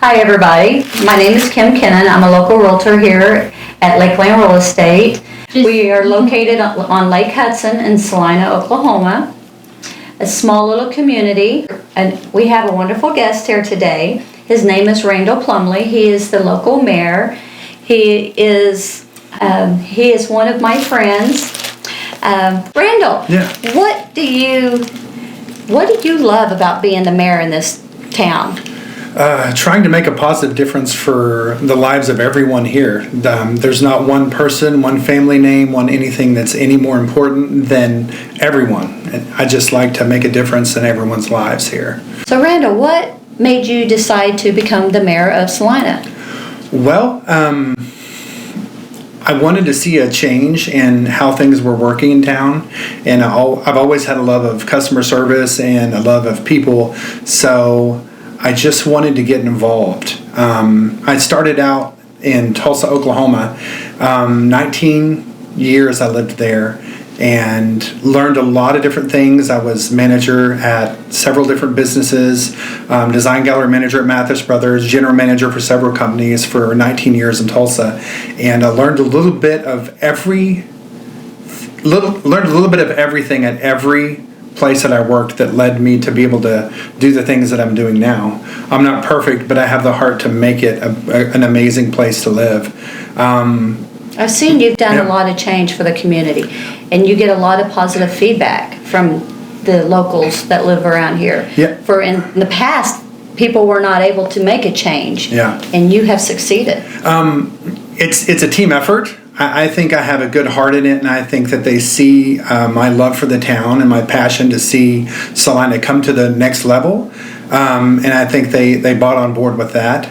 Hi everybody, my name is Kim Kennan. I'm a local realtor here at Lakeland Real Estate. We are located on Lake Hudson in Salina, Oklahoma, a small little community, and we have a wonderful guest here today. His name is Randall Plumlee. He is the local mayor. He is one of my friends. Randall, Yeah. what do you love about being the mayor in this town? Trying to make a positive difference for the lives of everyone here. There's not one person, one family name, one anything that's any more important than everyone. And I just like to make a difference in everyone's lives here. So Randall, what made you decide to become the mayor of Salina? Well, I wanted to see a change in how things were working in town, and I've always had a love of customer service and a love of people, so I just wanted to get involved. I started out in Tulsa, Oklahoma. 19 years I lived there and learned a lot of different things. I was manager at several different businesses, design gallery manager at Mathis Brothers, general manager for several companies for 19 years in Tulsa, and I learned a little bit of everything at every place that I worked that led me to be able to do the things that I'm doing now. I'm not perfect, but I have the heart to make it an amazing place to live. I've seen you've done a lot of change for the community, and you get a lot of positive feedback from the locals that live around here. Yeah. For in the past, people were not able to make a change, and you have succeeded. It's a team effort. I think I have a good heart in it, and I think that they see my love for the town and my passion to see Salina come to the next level, and I think they bought on board with that.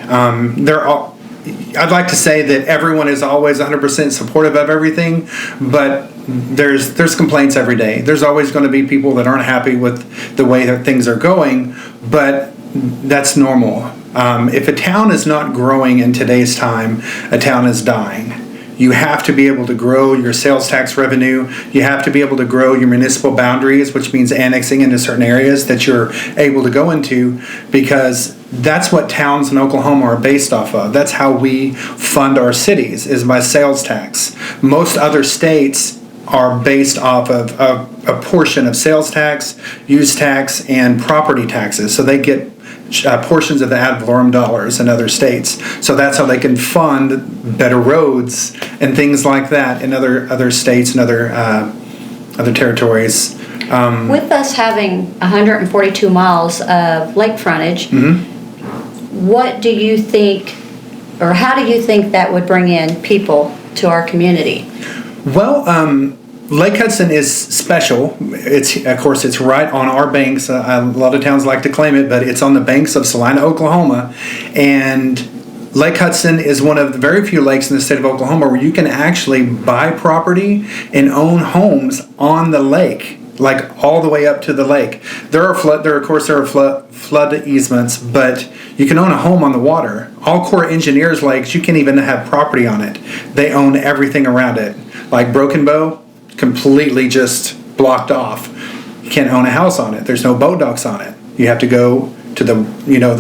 I'd like to say that everyone is always 100% supportive of everything, but there's complaints every day. There's always going to be people that aren't happy with the way that things are going, but that's normal. If a town is not growing in today's time, a town is dying. You have to be able to grow your sales tax revenue. You have to be able to grow your municipal boundaries, which means annexing into certain areas that you're able to go into, because that's what towns in Oklahoma are based off of. That's how we fund our cities, is by sales tax. Most other states are based off of a portion of sales tax, use tax, and property taxes. So they get portions of the ad valorem dollars in other states. So that's how they can fund better roads and things like that in other states and other territories. With us having 142 miles of lake frontage, what do you think, or how do you think that would bring in people to our community? Well, Lake Hudson is special. Of course, it's right on our banks. A lot of towns like to claim it, but it's on the banks of Salina, Oklahoma. And Lake Hudson is one of the very few lakes in the state of Oklahoma where you can actually buy property and own homes on the lake, like all the way up to the lake. There are flood easements, but you can own a home on the water. All Corps Engineers lakes, you can even have property on it. They own everything around it. Like Broken Bow, completely just blocked off. You can't own a house on it. There's no boat docks on it. You have to go to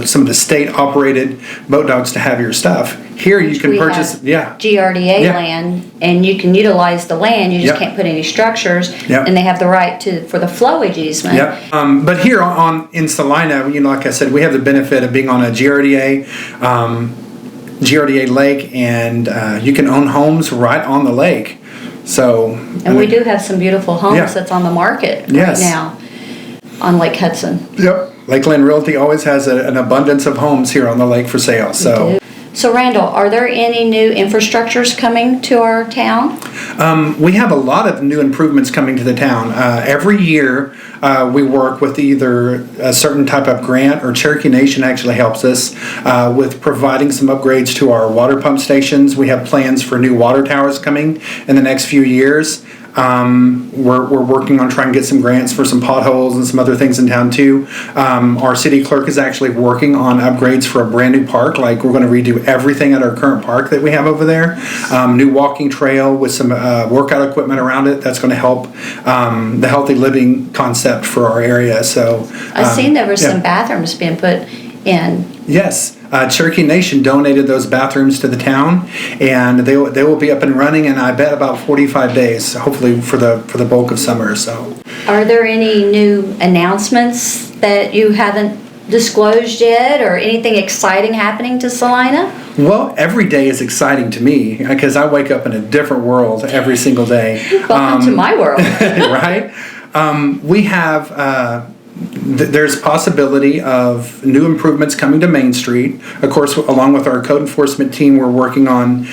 some of the state operated boat docks to have your stuff. Here you can purchase GRDA land, and you can utilize the land. You just can't put any structures, and they have the right for the flowage easement. But here in Salina, like I said, we have the benefit of being on a GRDA lake, and you can own homes right on the lake. And we do have some beautiful homes that's on the market right now on Lake Hudson. Yep. Lakeland Realty always has an abundance of homes here on the lake for sale. So Randall, are there any new infrastructures coming to our town? We have a lot of new improvements coming to the town. Every year we work with either a certain type of grant, or Cherokee Nation actually helps us with providing some upgrades to our water pump stations. We have plans for new water towers coming in the next few years. We're working on trying to get some grants for some potholes and some other things in town too. Our city clerk is actually working on upgrades for a brand new park. Like, we're going to redo everything at our current park that we have over there. New walking trail with some workout equipment around it. That's going to help the healthy living concept for our area. So I've seen there were some bathrooms being put in. Yes. Cherokee Nation donated those bathrooms to the town, and they will be up and running in, I bet, about 45 days, hopefully for the bulk of summer. So, are there any new announcements that you haven't disclosed yet, or anything exciting happening to Salina? well, every day is exciting to me because I wake up in a different world every single day. Welcome to my world. Right? We have. There's possibility of new improvements coming to Main Street. Of course, along with our code enforcement team, we're working on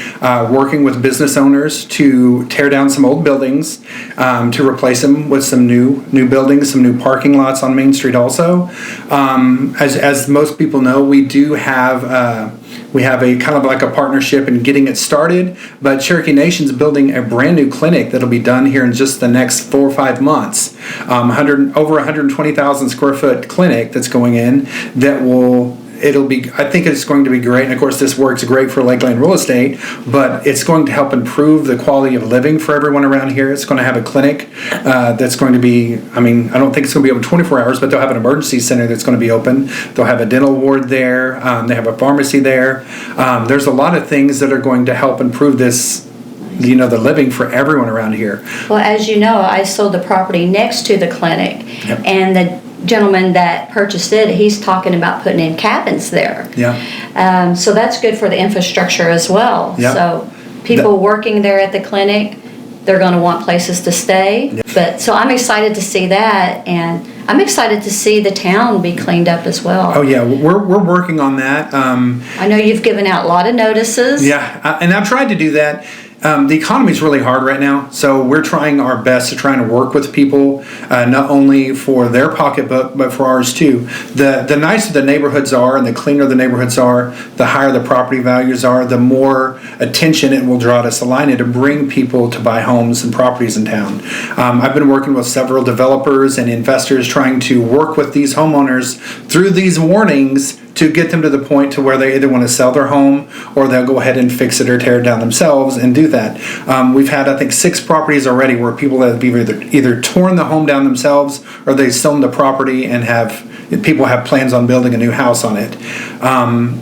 working with business owners to tear down some old buildings, to replace them with some new buildings, some new parking lots on Main Street also. As most people know, we do have we have a kind of like a partnership in getting it started, but Cherokee Nation's building a brand new clinic that'll be done here in just the next 4 or 5 months. Over 120,000 square foot clinic that's going in I think it's going to be great. And of course, this works great for Lakeland Real Estate, but it's going to help improve the quality of living for everyone around here. It's going to have a clinic that's going to be, I don't think it's going to be open 24 hours, but they'll have an emergency center that's going to be open. They'll have a dental ward there. They have a pharmacy there. There's a lot of things that are going to help improve this, the living for everyone around here. Well, as you know, I sold the property next to the clinic, Yep. and the gentleman that purchased it, he's talking about putting in cabins there. Yeah. So that's good for the infrastructure as well. Yeah. So people working there at the clinic, they're going to want places to stay. Yeah. So I'm excited to see that, and I'm excited to see the town be cleaned up as well. Oh yeah, we're working on that. I know you've given out a lot of notices. Yeah, and I've tried to do that. The economy is really hard right now, so we're trying our best to try and work with people, not only for their pocketbook, but for ours too. The nicer the neighborhoods are and the cleaner the neighborhoods are, the higher the property values are, the more attention it will draw to Salina to bring people to buy homes and properties in town. I've been working with several developers and investors trying to work with these homeowners through these warnings to get them to the point to where they either want to sell their home or they'll go ahead and fix it or tear it down themselves and do that. We've had, I think, 6 properties already where people have either torn the home down themselves or they've sold the property and people have plans on building a new house on it.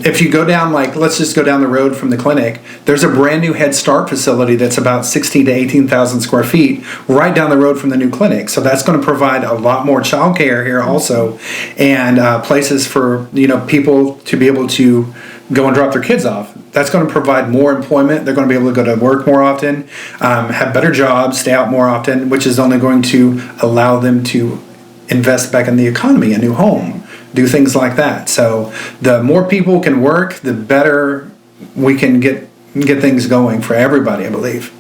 If you go down, let's just go down the road from the clinic, there's a brand new Head Start facility that's about 16,000 to 18,000 square feet right down the road from the new clinic. So that's going to provide a lot more child care here also, and places for people to be able to go and drop their kids off. That's going to provide more employment. They're going to be able to go to work more often, have better jobs, stay out more often, which is only going to allow them to invest back in the economy, a new home, do things like that. So the more people can work, the better we can get things going for everybody, I believe.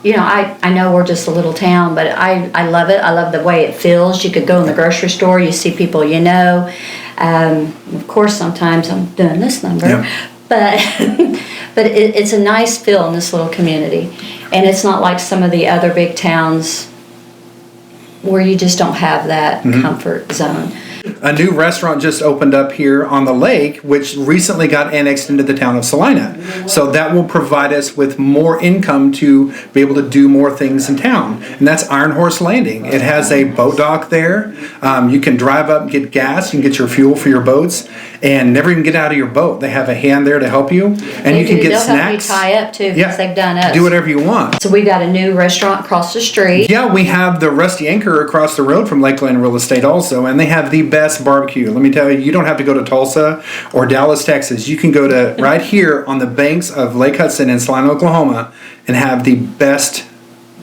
I know we're just a little town, but I love it. I love the way it feels. You could go in the grocery store, you see people you know. Of course, sometimes I'm doing this number, Yeah. but it's a nice feel in this little community. And it's not like some of the other big towns where you just don't have that comfort zone. A new restaurant just opened up here on the lake, which recently got annexed into the town of Salina. So that will provide us with more income to be able to do more things in town. And that's Iron Horse Landing. It has a boat dock there. You can drive up and get gas. You can get your fuel for your boats and never even get out of your boat. They have a hand there to help you. And you can get snacks. They'll help you tie up too, because they've done us. Do whatever you want. So we got a new restaurant across the street. Yeah, we have the Rusty Anchor across the road from Lakeland Real Estate also, and they have the best barbecue. Let me tell you, you don't have to go to Tulsa or Dallas, Texas. You can go to right here on the banks of Lake Hudson in Salina, Oklahoma, and have the best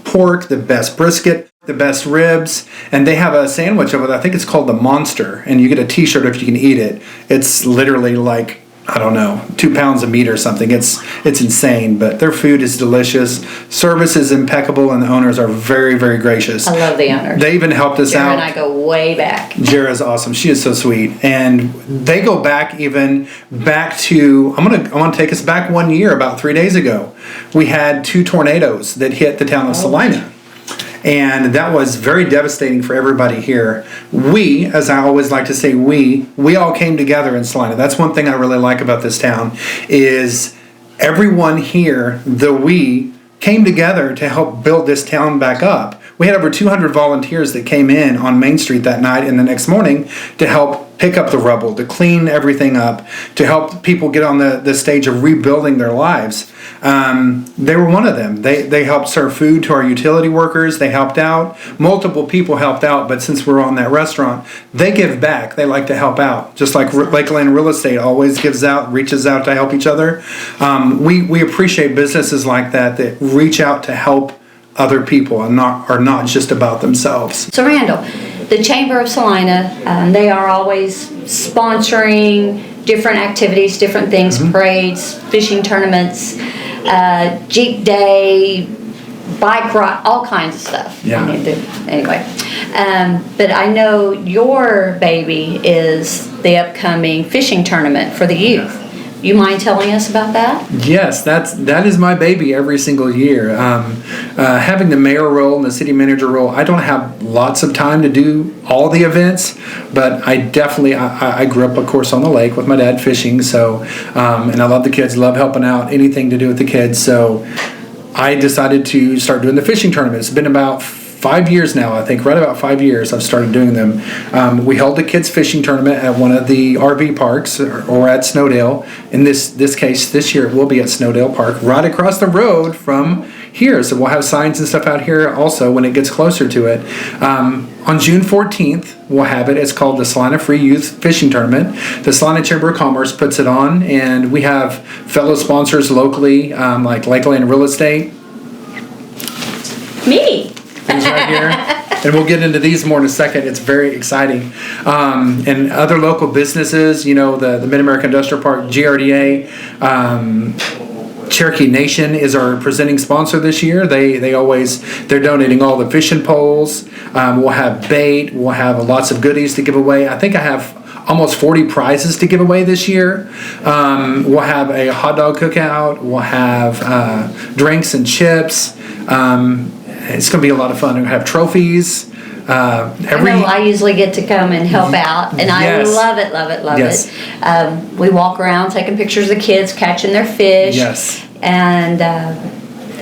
pork, the best brisket, the best ribs, and they have a sandwich of it. I think it's called the Monster, and you get a t-shirt if you can eat it. It's literally like, I don't know, 2 pounds of meat or something. It's insane, but their food is delicious. Service is impeccable, and the owners are very, very gracious. I love the owners. They even helped us out. Jara and I go way back. Jara's awesome. She is so sweet, and they go back to. I'm gonna take us back 1 year. About 3 days ago, we had 2 tornadoes that hit the town of Salina. And that was very devastating for everybody here. We, as I always like to say, we all came together in Salina. That's one thing I really like about this town, is everyone here, we came together to help build this town back up. We had over 200 volunteers that came in on Main Street that night and the next morning to help pick up the rubble, to clean everything up, to help people get on the stage of rebuilding their lives. They were one of them. They helped serve food to our utility workers. They helped out. Multiple people helped out, but since we're on that restaurant, they give back. They like to help out. Just like Lakeland Real Estate always gives out, reaches out to help each other. We appreciate businesses like that reach out to help other people and are not just about themselves. So Randall, the Chamber of Salina, they are always sponsoring different activities, different things, parades, fishing tournaments, Jeep Day, bike ride, all kinds of stuff. Yeah. Anyway, but I know your baby is the upcoming fishing tournament for the youth. You mind telling us about that? Yes, that is my baby every single year. Having the mayor role and the city manager role, I don't have lots of time to do all the events, but I definitely, I grew up, of course, on the lake with my dad fishing, so, and I love the kids, love helping out, anything to do with the kids, so I decided to start doing the fishing tournament. It's been about 5 years now, I think, right about 5 years I've started doing them. We held a kids fishing tournament at one of the RV parks or at Snowdale. In this case, this year it will be at Snowdale Park, right across the road from here. So we'll have signs and stuff out here also when it gets closer to it. On June 14th, we'll have it. It's called the Salina Free Youth Fishing Tournament. The Salina Chamber of Commerce puts it on, and we have fellow sponsors locally, like Lakeland Real Estate. Me. Right here, and we'll get into these more in a second. It's very exciting. And other local businesses, the Mid-America Industrial Park, GRDA, Cherokee Nation is our presenting sponsor this year. They're donating all the fishing poles. We'll have bait. We'll have lots of goodies to give away. I think I have almost 40 prizes to give away this year. We'll have a hot dog cookout. We'll have drinks and chips. It's going to be a lot of fun. We're going to have trophies. I know I usually get to come and help out, and Yes. I love it, love it, love Yes. it. We walk around taking pictures of the kids catching their fish. Yes. And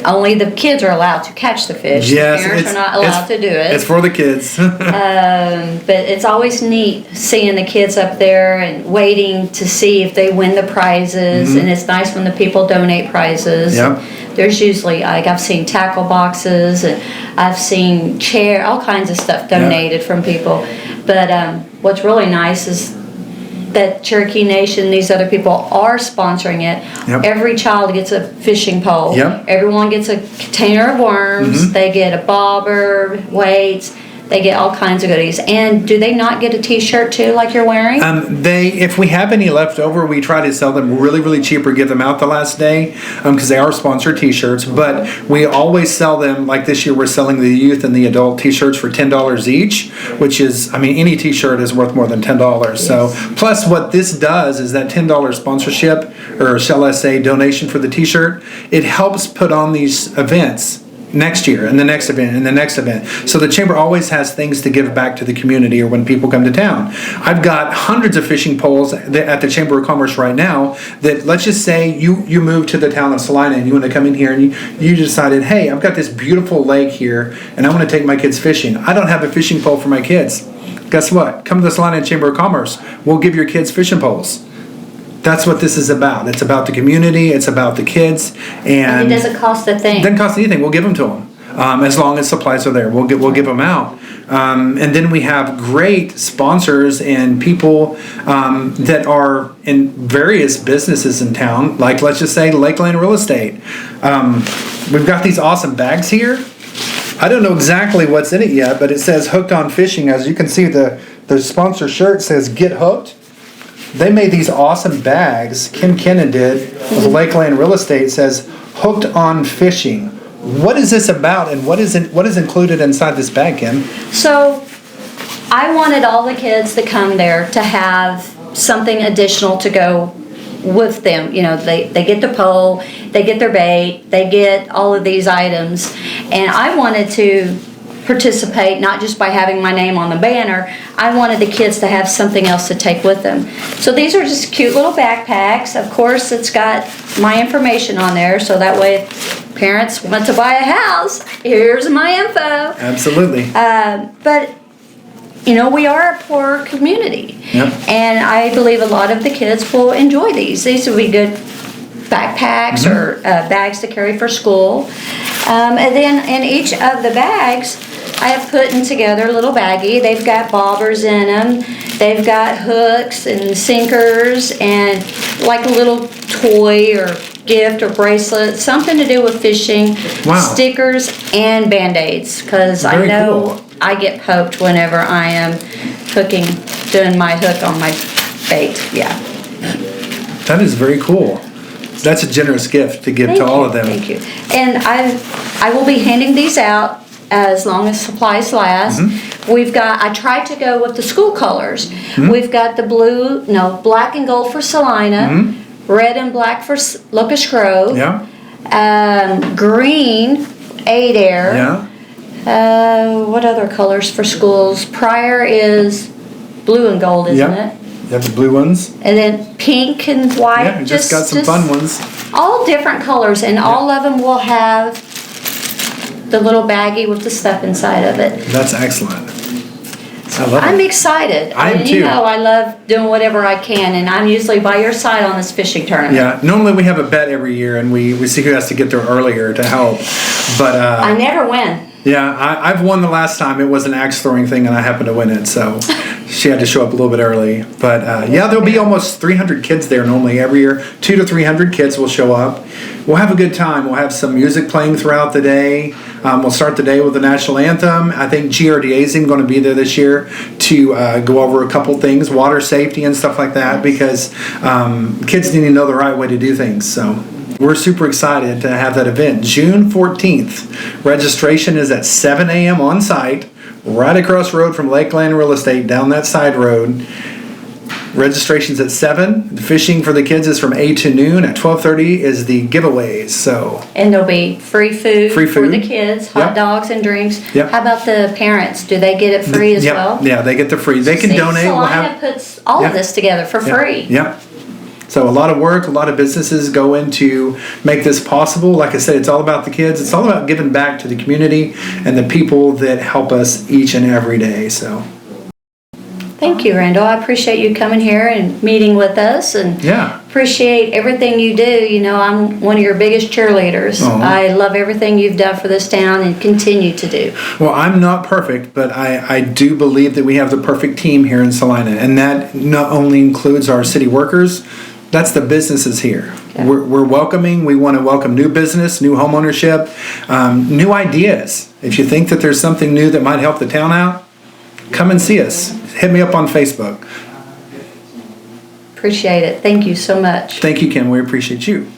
only the kids are allowed to catch the fish. Yes, The parents are not allowed to do it. It's for the kids. But it's always neat seeing the kids up there and waiting to see if they win the prizes. And it's nice when the people donate prizes. Yep. There's usually, I've seen tackle boxes, and I've seen all kinds of stuff donated from people. But what's really nice is that Cherokee Nation, these other people are sponsoring it. Yep. Every child gets a fishing pole. Yep. Everyone gets a container of worms. They get a bobber, weights. They get all kinds of goodies. And do they not get a t-shirt too, like you're wearing? If we have any left over, we try to sell them really, really cheap or give them out the last day because they are sponsored t-shirts. But we always sell them, like this year we're selling the youth and the adult t-shirts for $10 each, which is, any t-shirt is worth more than $10. Yes. So plus what this does is that $10 sponsorship, or shall I say donation for the t-shirt, it helps put on these events next year and the next event and the next event. So the chamber always has things to give back to the community or when people come to town. I've got hundreds of fishing poles at the Chamber of Commerce right now that, let's just say you moved to the town of Salina and you want to come in here and you decided, hey, I've got this beautiful lake here and I want to take my kids fishing. I don't have a fishing pole for my kids. Guess what? Come to the Salina Chamber of Commerce. We'll give your kids fishing poles. That's what this is about. It's about the community. It's about the kids. And it doesn't cost a thing. It doesn't cost anything. We'll give them to them. As long as supplies are there, we'll give them out. And then we have great sponsors and people that are in various businesses in town, like let's just say Lakeland Real Estate. We've got these awesome bags here. I don't know exactly what's in it yet, but it says Hooked on Fishing. As you can see, the sponsor shirt says Get Hooked. They made these awesome bags. Kim Kennan did with Lakeland Real Estate. Says Hooked on Fishing. What is this about, and what is included inside this bag, Kim? So I wanted all the kids that come there to have something additional to go with them. They get the pole, they get their bait, they get all of these items, and I wanted to participate, not just by having my name on the banner. I wanted the kids to have something else to take with them. So these are just cute little backpacks. Of course, it's got my information on there, so that way if parents want to buy a house, here's my info. Absolutely. But you know, we are a poor community. Yep. And I believe a lot of the kids will enjoy these. These would be good backpacks or bags to carry for school. And then in each of the bags, I have put in together a little baggie. They've got bobbers in them. They've got hooks and sinkers and like a little toy or gift or bracelet, something to do with fishing, stickers, and Band-Aids, because I know cool. I get poked whenever I am doing my hook on my bait. Yeah. That is very cool. That's a generous gift to give to all of them. Thank you. And I will be handing these out as long as supplies last. I tried to go with the school colors. We've got the black and gold for Salina, red and black for Locust Grove, green, Adair. What other colors for schools? Pryor is blue and gold, isn't it? You have the blue ones. And then pink and white. Yeah, just got some fun ones. All different colors, and all of them will have the little baggie with the stuff inside of it. That's excellent. I'm excited. I am too. You know, I love doing whatever I can, and I'm usually by your side on this fishing tournament. Yeah, normally we have a bet every year, and we see who has to get there earlier to help. But I never win. Yeah, I've won the last time. It was an axe throwing thing, and I happened to win it, so she had to show up a little bit early. But there'll be almost 300 kids there normally every year. 200 to 300 kids will show up. We'll have a good time. We'll have some music playing throughout the day. We'll start the day with the national anthem. I think GRDA is going to be there this year to go over a couple things, water safety and stuff like that, because kids need to know the right way to do things. So we're super excited to have that event. June 14th. Registration is at 7 a.m. on site, right across the road from Lakeland Real Estate, down that side road. Registration's at 7. The fishing for the kids is from 8 to noon. At 12:30 is the giveaways. And there'll be free food for the kids, hot dogs and drinks. How about the parents? Do they get it free as well? Yeah, they get the free. They can donate. Salina puts all of this together for free. Yep. So a lot of work, a lot of businesses go into make this possible. Like I said, it's all about the kids. It's all about giving back to the community and the people that help us each and every day. So. Thank you, Randall. I appreciate you coming here and meeting with us, and appreciate everything you do. You know, I'm one of your biggest cheerleaders. I love everything you've done for this town and continue to do. Well, I'm not perfect, but I do believe that we have the perfect team here in Salina, and that not only includes our city workers, that's the businesses here. Okay. We're welcoming. We want to welcome new business, new home ownership, new ideas. If you think that there's something new that might help the town out, come and see us. Hit me up on Facebook. Appreciate it. Thank you so much. Thank you, Kim. We appreciate you.